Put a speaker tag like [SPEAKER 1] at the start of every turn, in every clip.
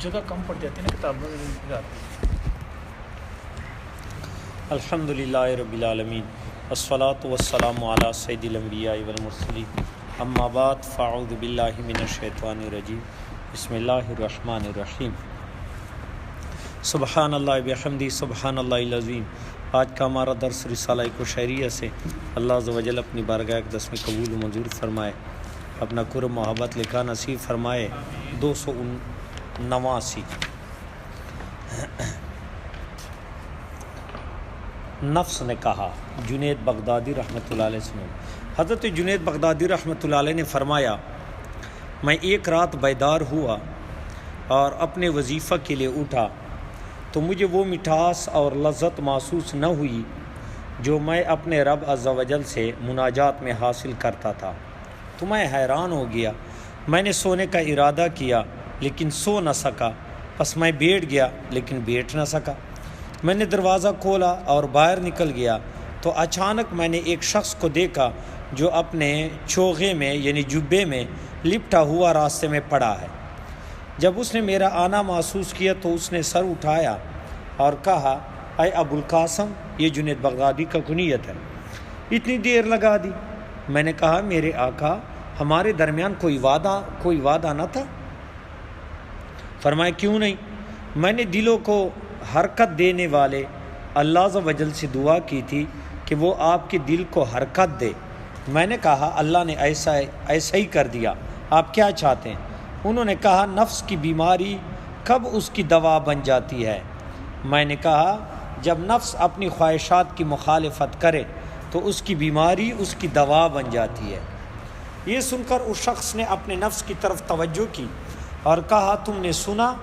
[SPEAKER 1] جگہ کم پڑ جاتی ہے نا کتابوں میں.
[SPEAKER 2] الحمدللہ رب العالمین والصلاة والسلام علی سید الانبیاء والمرسلین اما بعد فاعوذ باللہ من الشیطان الرجیم بسم اللہ الرحمن الرحیم. سبحان اللہ بحمدہ سبحان اللہ العظیم. آج کا ہمارا درس رسالہ کشیریہ سے اللہ عز و جل اپنی بارگاہ اقدس میں قبول و منظور فرمائے، اپنا قرب محبت لکھا نصیب فرمائے. 279 نفس نے کہا. جنید بغدادی رحمۃ اللہ علیہ سے حضرت جنید بغدادی رحمۃ اللہ علیہ نے فرمایا، میں ایک رات بیدار ہوا اور اپنے وظیفہ کے لیے اٹھا تو مجھے وہ مٹھاس اور لذت محسوس نہ ہوئی جو میں اپنے رب عز و جل سے مناجات میں حاصل کرتا تھا. تو میں حیران ہو گیا. میں نے سونے کا ارادہ کیا لیکن سو نہ سکا. بس میں بیٹھ گیا لیکن بیٹھ نہ سکا. میں نے دروازہ کھولا اور باہر نکل گیا تو اچانک میں نے ایک شخص کو دیکھا جو اپنے چوغے میں یعنی جبے میں لپٹا ہوا راستے میں پڑا ہے. جب اس نے میرا آنا محسوس کیا تو اس نے سر اٹھایا اور کہا، اے ابو القاسم، یہ جنید بغدادی کا کنیت ہے، اتنی دیر لگا دی. میں نے کہا، میرے آقا، ہمارے درمیان کوئی وعدہ نہ تھا؟ فرمایا، کیوں نہیں؟ میں نے دلوں کو حرکت دینے والے اللہ عز و جل سے دعا کی تھی کہ وہ آپ کے دل کو حرکت دے. میں نے کہا، اللہ نے ایسا ہی کر دیا، آپ کیا چاہتے ہیں؟ انہوں نے کہا، نفس کی بیماری کب اس کی دوا بن جاتی ہے؟ میں نے کہا، جب نفس اپنی خواہشات کی مخالفت کرے تو اس کی بیماری اس کی دوا بن جاتی ہے. یہ سن کر اس شخص نے اپنے نفس کی طرف توجہ کی اور کہا، تم نے سنا،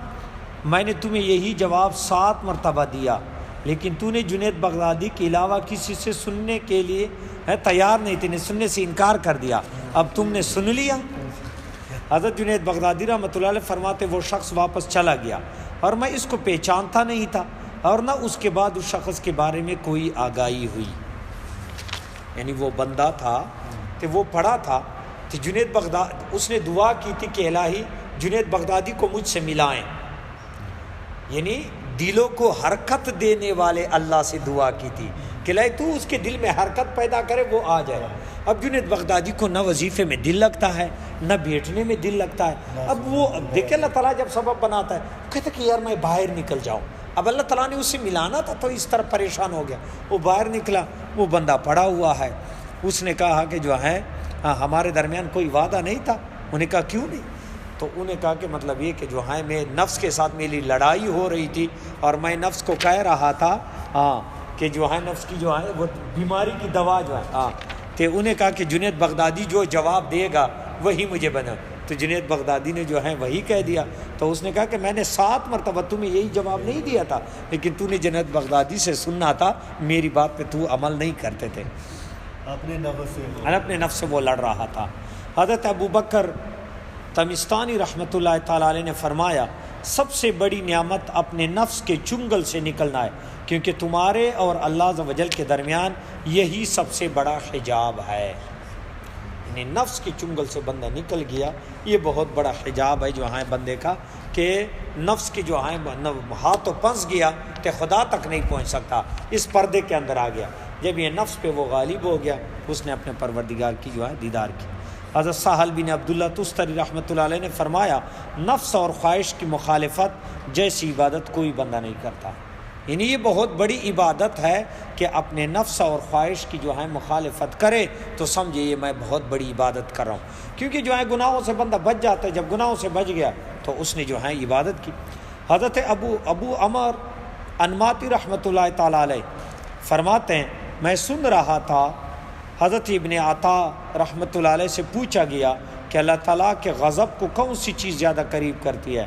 [SPEAKER 2] میں نے تمہیں یہی جواب 7 مرتبہ دیا لیکن تو نے جنید بغدادی کے علاوہ کسی سے سننے کے لیے تیار نہیں تھی، نے سننے سے انکار کر دیا، اب تم نے سن لیا. حضرت جنید بغدادی رحمۃ اللہ علیہ فرماتے، وہ شخص واپس چلا گیا اور میں اس کو پہچانتا نہیں تھا اور نہ اس کے بعد اس شخص کے بارے میں کوئی آگاہی ہوئی. یعنی وہ بندہ تھا کہ وہ پڑھا تھا کہ جنید بغدادی، اس نے دعا کی تھی کہ الہی جنید بغدادی کو مجھ سے ملائیں. یعنی دلوں کو حرکت دینے والے اللہ سے دعا کی تھی کہ لائے تو اس کے دل میں حرکت پیدا کرے، وہ آ جائے. اب جنید بغدادی کو نہ وظیفے میں دل لگتا ہے نہ بیٹھنے میں دل لگتا ہے. اب وہ دیکھیں اللہ تعالیٰ جب سبب بناتا ہے کہتا کہ یار میں باہر نکل جاؤں. اب اللہ تعالیٰ نے اسے ملانا تھا تو اس طرح پریشان ہو گیا. وہ باہر نکلا، وہ بندہ پڑا ہوا ہے. اس نے کہا کہ جو ہے ہمارے درمیان کوئی وعدہ نہیں تھا. انہوں نے کہا، کیوں نہیں؟ تو انہوں نے کہا کہ مطلب یہ کہ جو ہے میں نفس کے ساتھ میری لڑائی ہو رہی تھی اور میں نفس کو کہہ رہا تھا کہ جو ہے نفس کی جو ہے وہ بیماری کی دوا جو ہے تو انہوں نے کہا کہ جنید بغدادی جو جواب دے گا وہی مجھے بنا. تو جنید بغدادی نے جو ہے وہی کہہ دیا. تو اس نے کہا کہ میں نے 7 مرتبہ تمہیں یہی جواب نہیں دیا تھا لیکن تو نے جنید بغدادی سے سننا تھا، میری بات پہ تو عمل نہیں کرتے تھے. اپنے نفس سے وہ لڑ رہا تھا. حضرت ابو بکر تمستانی رحمۃ اللہ تعالیٰ علیہ نے فرمایا، سب سے بڑی نعمت اپنے نفس کے چنگل سے نکلنا ہے کیونکہ تمہارے اور اللہ عز و جل کے درمیان یہی سب سے بڑا حجاب ہے. یعنی نفس کے چنگل سے بندہ نکل گیا، یہ بہت بڑا حجاب ہے جو ہے بندے کا کہ نفس کی جو ہے ہاتھ تو پھنس گیا کہ خدا تک نہیں پہنچ سکتا، اس پردے کے اندر آ گیا. جب یہ نفس پہ وہ غالب ہو گیا اس نے اپنے پروردگار کی جو ہے دیدار کی. حضرت سہل بن عبداللہ تستری رحمۃ اللہ علیہ نے فرمایا، نفس اور خواہش کی مخالفت جیسی عبادت کوئی بندہ نہیں کرتا. یعنی یہ بہت بڑی عبادت ہے کہ اپنے نفس اور خواہش کی جو ہے مخالفت کرے تو سمجھے یہ میں بہت بڑی عبادت کر رہا ہوں. کیونکہ جو ہے گناہوں سے بندہ بچ جاتا ہے، جب گناہوں سے بچ گیا تو اس نے جو ہے عبادت کی. حضرت ابو عمر انماتی رحمۃ اللہ تعالیٰ علیہ فرماتے ہیں، میں سن رہا تھا حضرت ابن عطا رحمۃ اللہ علیہ سے پوچھا گیا کہ اللہ تعالیٰ کے غضب کو کون سی چیز زیادہ قریب کرتی ہے؟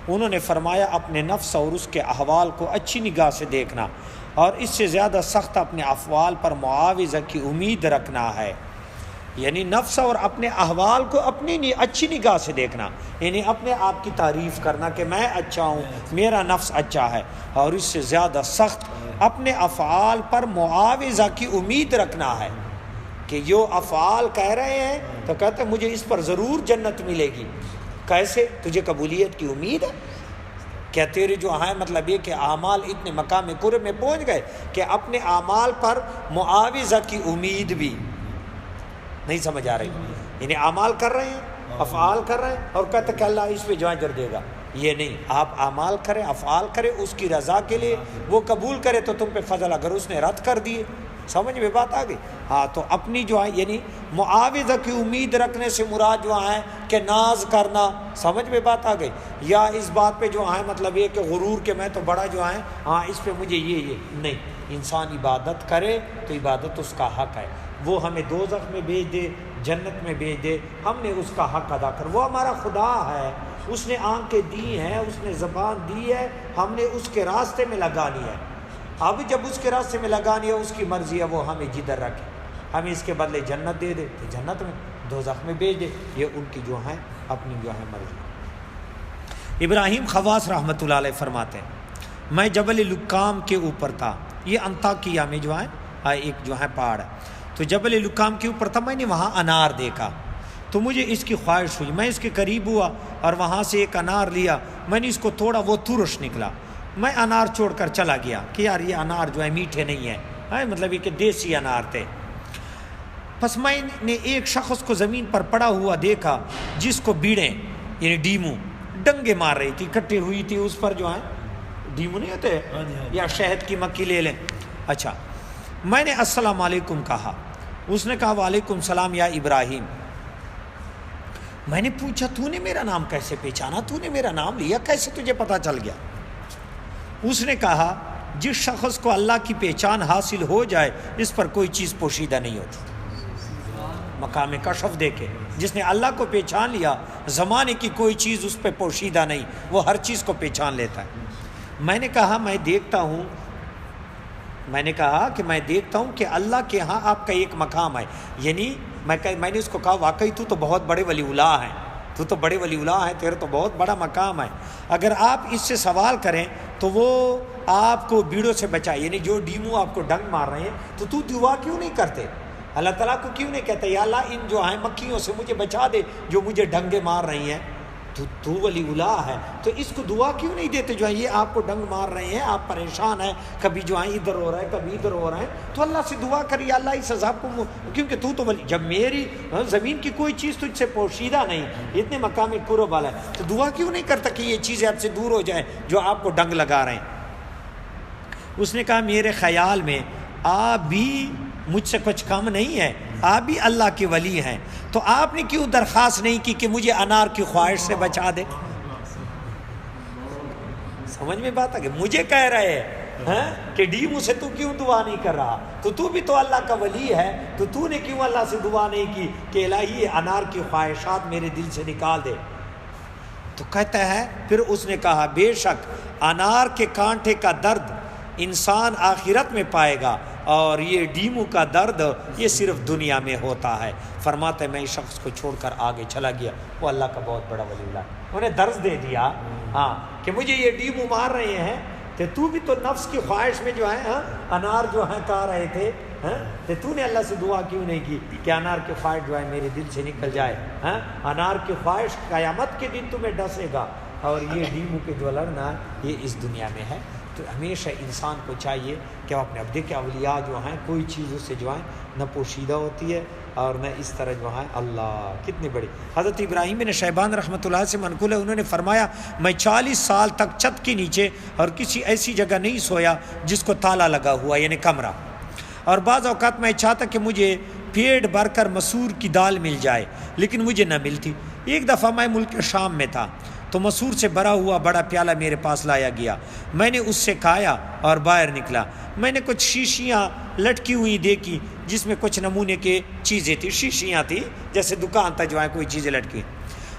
[SPEAKER 2] انہوں نے فرمایا، اپنے نفس اور اس کے احوال کو اچھی نگاہ سے دیکھنا اور اس سے زیادہ سخت اپنے افعال پر معاوضہ کی امید رکھنا ہے. یعنی نفس اور اپنے احوال کو اپنی اچھی نگاہ سے دیکھنا، یعنی اپنے آپ کی تعریف کرنا کہ میں اچھا ہوں، میرا نفس اچھا ہے، اور اس سے زیادہ سخت اپنے افعال پر معاوضہ کی امید رکھنا ہے کہ جو افعال کہہ رہے ہیں تو کہتے ہیں مجھے اس پر ضرور جنت ملے گی. کیسے؟ تجھے قبولیت کی امید ہے. کیا تیرے جو ہیں مطلب یہ کہ اعمال اتنے مقام قرب میں پہنچ گئے کہ اپنے اعمال پر معاوضہ کی امید بھی نہیں سمجھ آ رہی؟ یعنی اعمال کر رہے ہیں، افعال کر رہے ہیں اور کہتے کہ اللہ اس پہ جو اجر دے گا. یہ نہیں، آپ اعمال کریں، افعال کریں اس کی رضا کے لیے، وہ قبول کرے تو تم پہ فضل، اگر اس نے رد کر دیے، سمجھ میں بات آ گئی؟ ہاں، تو اپنی جو ہے یعنی معاوضہ کی امید رکھنے سے مراد جو ہے کہ ناز کرنا، سمجھ میں بات آ گئی؟ یا اس بات پہ جو ہے مطلب یہ کہ غرور کہ میں تو بڑا جو ہے ہاں اس پہ مجھے یہ نہیں. انسان عبادت کرے تو عبادت اس کا حق ہے، وہ ہمیں دوزخ میں بھیج دے جنت میں بھیج دے، ہم نے اس کا حق ادا کر، وہ ہمارا خدا ہے، اس نے آنکھیں دی ہیں، اس نے زبان دی ہے، ہم نے اس کے راستے میں لگانی ہے. اب جب اس کے راستے میں لگانی ہے اس کی مرضی ہے، وہ ہمیں جدھر رکھے، ہمیں اس کے بدلے جنت دے دے تو جنت میں، دوزخ میں بھیج دے، یہ ان کی جو ہے اپنی جو ہے مرضی. ابراہیم خواص رحمۃ اللہ علیہ فرماتے ہیں میں جبل لکام کے اوپر تھا، یہ انطاکیہ میں جو ہے ایک جو ہے پہاڑ ہے، تو جبل لکام کے اوپر تھا، میں نے وہاں انار دیکھا تو مجھے اس کی خواہش ہوئی، میں اس کے قریب ہوا اور وہاں سے ایک انار لیا، میں نے اس کو توڑا، وہ ترش نکلا، میں انار چھوڑ کر چلا گیا کہ یار یہ انار جو ہے میٹھے نہیں ہیں، مطلب یہ کہ دیسی انار تھے. پس میں نے ایک شخص کو زمین پر پڑا ہوا دیکھا جس کو بیڑیں یعنی ڈیمو ڈنگے مار رہی تھی، کٹی ہوئی تھی، اس پر جو ہے ڈیمو نہیں ہوتے یا شہد کی مکھی لے لیں. اچھا، میں نے السلام علیکم کہا، اس نے کہا وعلیکم السلام یا ابراہیم. میں نے پوچھا تو نے میرا نام کیسے پہچانا، تو نے میرا نام لیا کیسے، تجھے پتہ چل گیا؟ اس نے کہا جس شخص کو اللہ کی پہچان حاصل ہو جائے اس پر کوئی چیز پوشیدہ نہیں ہوتی. مقام کشف دیکھے، جس نے اللہ کو پہچان لیا زمانے کی کوئی چیز اس پہ پوشیدہ نہیں، وہ ہر چیز کو پہچان لیتا ہے. میں نے کہا میں دیکھتا ہوں کہ اللہ کے ہاں آپ کا ایک مقام ہے، یعنی میں نے اس کو کہا واقعی تو بہت بڑے ولی اللہ ہیں، تو بڑے ولی اللہ ہیں، تیرا تو بہت بڑا مقام ہے، اگر آپ اس سے سوال کریں تو وہ آپ کو بیڑوں سے بچائے، یعنی جو ڈیمو آپ کو ڈنگ مار رہے ہیں تو دعا کیوں نہیں کرتے، اللہ تعالیٰ کو کیوں نہیں کہتے یا اللہ ان جو ہیں مکھیوں سے مجھے بچا دے جو مجھے ڈنگے مار رہی ہیں، تو ولی اللہ ہے تو اس کو دعا کیوں نہیں دیتے جو ہے یہ آپ کو ڈنگ مار رہے ہیں، آپ پریشان ہیں، کبھی جو ہے ادھر ہو رہا ہے کبھی ادھر ہو رہا ہے، تو اللہ سے دعا کریے اللہ اس عذاب کو، کیونکہ تو ولی، جب میری زمین کی کوئی چیز تجھ سے پوشیدہ نہیں، اتنے مقام قرب والا ہے، تو دعا کیوں نہیں کرتا کہ یہ چیزیں آپ سے دور ہو جائیں جو آپ کو ڈنگ لگا رہے ہیں. اس نے کہا میرے خیال میں آپ بھی مجھ سے کچھ کم نہیں ہے، آپ بھی اللہ کے ولی ہیں، تو آپ نے کیوں درخواست نہیں کی کہ مجھے انار کی خواہش سے بچا دے؟ سمجھ میں بات آ گئی؟ مجھے کہہ رہے ہیں کہ ڈیمو سے تو کیوں دعا نہیں کر رہا، تو بھی تو اللہ کا ولی ہے، تو نے کیوں اللہ سے دعا نہیں کی کہ الہی انار کی خواہشات میرے دل سے نکال دے؟ تو کہتا ہے پھر اس نے کہا بے شک انار کے کانٹے کا درد انسان آخرت میں پائے گا اور یہ ڈیمو کا درد یہ صرف دنیا میں ہوتا ہے. فرماتے میں اس شخص کو چھوڑ کر آگے چلا گیا، وہ اللہ کا بہت بڑا ولی اللہ، انہیں درس دے دیا کہ مجھے یہ ڈیمو مار رہے ہیں، تو بھی تو نفس کی خواہش میں جو ہے انار جو ہے کھا رہے تھے، تو نے اللہ سے دعا کیوں نہیں کی کہ انار کی خواہش جو ہے میرے دل سے نکل جائے؟ انار کی خواہش قیامت کے دن تمہیں ڈسے گا، اور یہ ڈیمو کے جو لڑنا یہ اس دنیا میں ہے. تو ہمیشہ انسان کو چاہیے کہ وہ اپنے عبد کے اولیاء جو ہیں کوئی چیز اس سے جو ہے نہ پوشیدہ ہوتی ہے اور نہ اس طرح جو ہے اللہ کتنی بڑی. حضرت ابراہیم بن شیبان رحمۃ اللہ سے منقول ہے، انہوں نے فرمایا میں 40 سال تک چھت کے نیچے اور کسی ایسی جگہ نہیں سویا جس کو تالا لگا ہوا یعنی کمرہ، اور بعض اوقات میں چاہتا کہ مجھے پیٹ بھر کر مسور کی دال مل جائے لیکن مجھے نہ ملتی. ایک دفعہ میں ملک شام میں تھا تو مسور سے بھرا ہوا بڑا پیالہ میرے پاس لایا گیا، میں نے اس سے کھایا اور باہر نکلا. میں نے کچھ شیشیاں لٹکی ہوئی دیکھی جس میں کچھ نمونے کے چیزیں تھیں، شیشیاں تھیں جیسے دکان تھا جو ہے کوئی چیزیں لٹکی.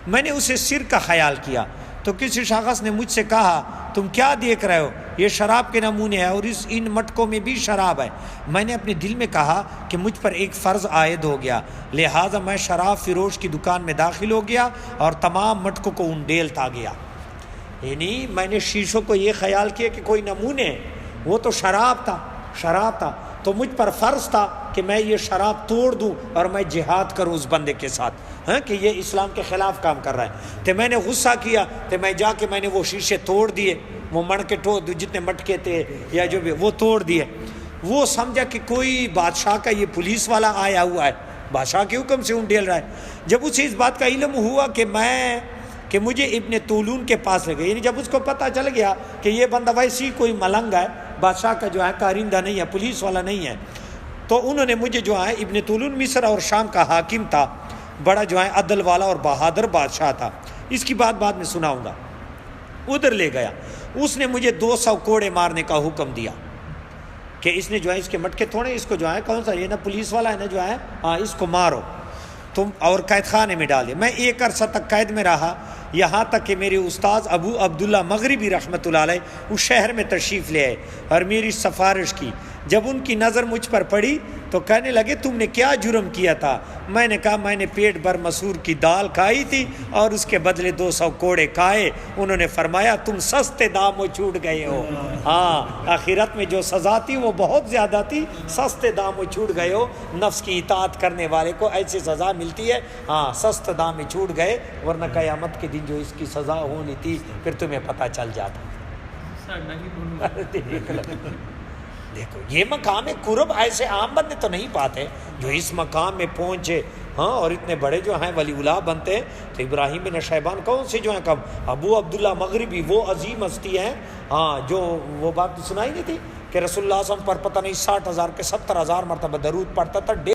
[SPEAKER 2] میں نے اسے سر کا خیال کیا تو کسی شخص نے مجھ سے کہا تم کیا دیکھ رہے ہو، یہ شراب کے نمونے ہیں اور ان مٹکوں میں بھی شراب ہے. میں نے اپنے دل میں کہا کہ مجھ پر ایک فرض عائد ہو گیا، لہٰذا میں شراب فروش کی دکان میں داخل ہو گیا اور تمام مٹکوں کو انڈیلتا گیا. یعنی میں نے شیشوں کو یہ خیال کیا کہ کوئی نمونے، وہ تو شراب تھا، تو مجھ پر فرض تھا کہ میں یہ شراب توڑ دوں اور میں جہاد کروں اس بندے کے ساتھ، ہاں کہ یہ اسلام کے خلاف کام کر رہا ہے۔ تو میں نے غصہ کیا تو میں جا کے میں نے وہ شیشے توڑ دیے، وہ مڑ کے جتنے مٹکے تھے یا جو بھی وہ توڑ دیے۔ وہ سمجھا کہ کوئی بادشاہ کا یہ پولیس والا آیا ہوا ہے، بادشاہ کے حکم سے ڈھیل رہا ہے۔ جب اسے اس بات کا علم ہوا کہ مجھے ابن طولون کے پاس لے گئے، یعنی جب اس کو پتہ چل گیا کہ یہ بندہ ویسی کوئی ملنگ ہے، بادشاہ کا جو ہے کارندہ نہیں ہے، پولیس والا نہیں ہے، تو انہوں نے مجھے جو ہے ابن طولون مصر اور شام کا حاکم تھا، بڑا جو ہے عدل والا اور بہادر بادشاہ تھا، اس کی بات بعد میں سناؤں گا، ادھر لے گیا۔ اس نے مجھے 200 کوڑے مارنے کا حکم دیا کہ اس نے جو ہے اس کے مٹکے تھوڑے، اس کو جو ہے کون سا یہ نا پولیس والا ہے نا جو ہے، اس کو مارو تم، اور قید خانے میں ڈال دے۔ میں ایک عرصہ تک قید میں رہا، یہاں تک کہ میرے استاذ ابو عبداللہ مغربی رحمۃ اللہ علیہ اس شہر میں تشریف لے آئے اور میری سفارش کی۔ جب ان کی نظر مجھ پر پڑی تو کہنے لگے تم نے کیا جرم کیا تھا؟ میں نے کہا میں نے پیٹ بھر مسور کی دال کھائی تھی اور اس کے بدلے 200 کوڑے کھائے۔ انہوں نے فرمایا تم سستے داموں چھوٹ گئے ہو، ہاں آخرت میں جو سزا تھی وہ بہت زیادہ تھی، سستے داموں چھوٹ گئے ہو، نفس کی اطاعت کرنے والے کو ایسی سزا ملتی ہے، ہاں سستے دام میں چھوٹ گئے، ورنہ قیامت کے دن جو اس کی سزا ہونی تھی پھر تمہیں پتہ چل جاتا۔ دیکھو یہ مقام قرب ایسے عام بندے تو نہیں پاتے جو اس مقام میں پہنچے، ہاں اور اتنے بڑے جو ہیں ولی اللہ بنتے ہیں۔ تو ابراہیم بن شیبان کون سے جو ہیں کم، ابو عبداللہ مغربی وہ عظیم ہستی ہیں، ہاں جو وہ بات سنائی نہیں تھی کہ رسول اللہ صلی اللہ علیہ وسلم پر پتہ نہیں 60,000 کے 70,000 مرتبہ درود پڑھتا تھا۔